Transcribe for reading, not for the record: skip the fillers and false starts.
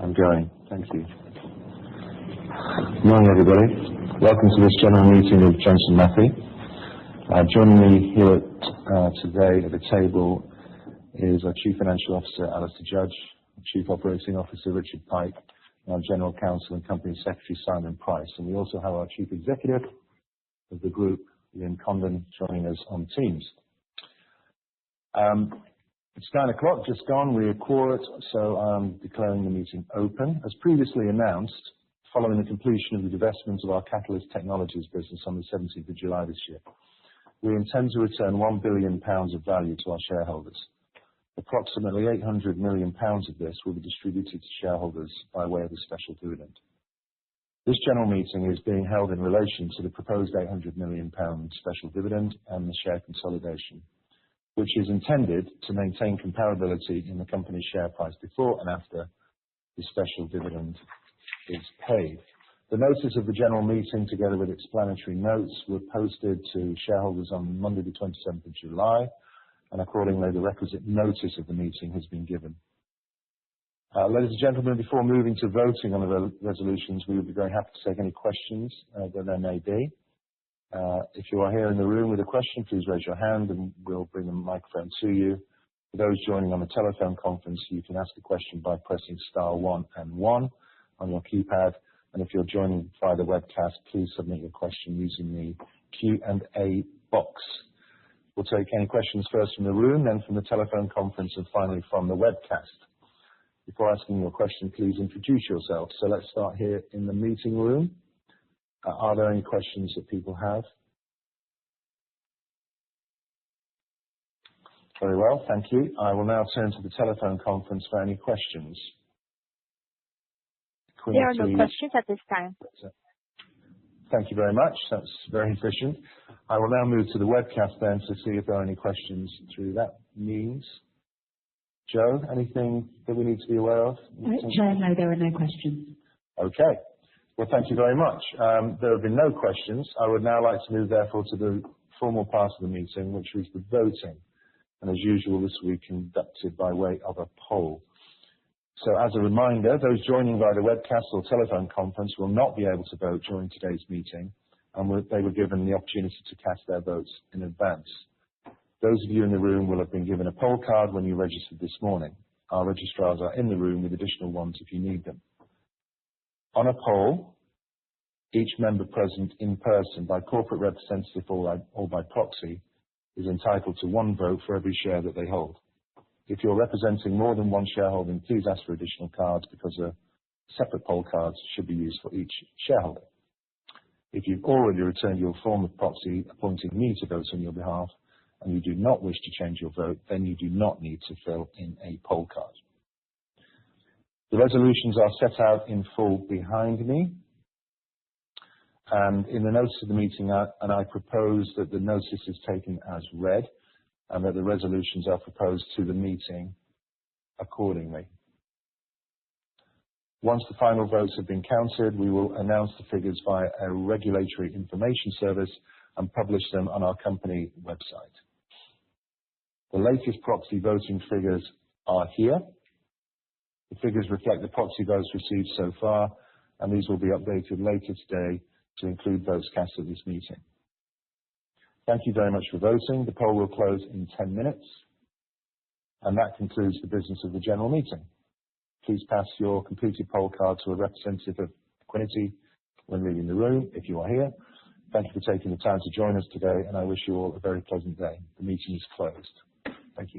I'm going. Thank you. Good morning, everybody. Welcome to this general meeting of Johnson Matthey. Joining me here today at the table is our Chief Financial Officer, Alistair Judge, Chief Operating Officer, Richard Pike, and our General Counsel and Company Secretary, Simon Price. And we also have our Chief Executive of the group, Ian Condon, joining us on Teams. It's 9 o'clock, just gone. We're quorate, so I'm declaring the meeting open. As previously announced, following the completion of the divestment of our Catalyst Technologies business on the 17th of July this year, we intend to return £1 billion of value to our shareholders. Approximately £800 million of this will be distributed to shareholders by way of a special dividend. This general meeting is being held in relation to the proposed £800 million special dividend and the share consolidation, which is intended to maintain comparability in the company's share price before and after the special dividend is paid. The notice of the general meeting, together with explanatory notes, were posted to shareholders on Monday the 27th of July, and accordingly the requisite notice of the meeting has been given. Ladies and gentlemen, before moving to voting on the resolutions, we would be very happy to take any questions that there may be. If you are here in the room with a question, please raise your hand and we'll bring the microphone to you. For those joining on the telephone conference, you can ask a question by pressing star 1 and 1 on your keypad. And if you're joining via the webcast, please submit your question using the Q&A box. We'll take any questions first from the room, then from the telephone conference, and finally from the webcast. Before asking your question, please introduce yourself. So let's start here in the meeting room. Are there any questions that people have? Very well, thank you. I will now turn to the telephone conference for any questions. There are no questions at this time. Thank you very much. That's very efficient. I will now move to the webcast then to see if there are any questions through that means. Joe, anything that we need to be aware of? Chair, no, there are no questions. Okay. Well, thank you very much. There have been no questions. I would now like to move, therefore, to the formal part of the meeting, which is the voting. And as usual, this will be conducted by way of a poll. So as a reminder, those joining via the webcast or telephone conference will not be able to vote during today's meeting, and they were given the opportunity to cast their votes in advance. Those of you in the room will have been given a poll card when you registered this morning. Our registrars are in the room with additional ones if you need them. On a poll, each member present in person by corporate representative or by proxy is entitled to one vote for every share that they hold. If you're representing more than one shareholding, please ask for additional cards because separate poll cards should be used for each shareholder. If you've already returned your form of proxy appointing me to vote on your behalf and you do not wish to change your vote, then you do not need to fill in a poll card. The resolutions are set out in full behind me. And in the notice of the meeting, I propose that the notice is taken as read and that the resolutions are proposed to the meeting accordingly. Once the final votes have been counted, we will announce the figures via a regulatory information service and publish them on our company website. The latest proxy voting figures are here. The figures reflect the proxy votes received so far, and these will be updated later today to include votes cast at this meeting. Thank you very much for voting. The poll will close in 10 minutes, and that concludes the business of the general meeting. Please pass your completed poll card to a representative of Equiniti when leaving the room, if you are here. Thank you for taking the time to join us today, and I wish you all a very pleasant day. The meeting is closed. Thank you.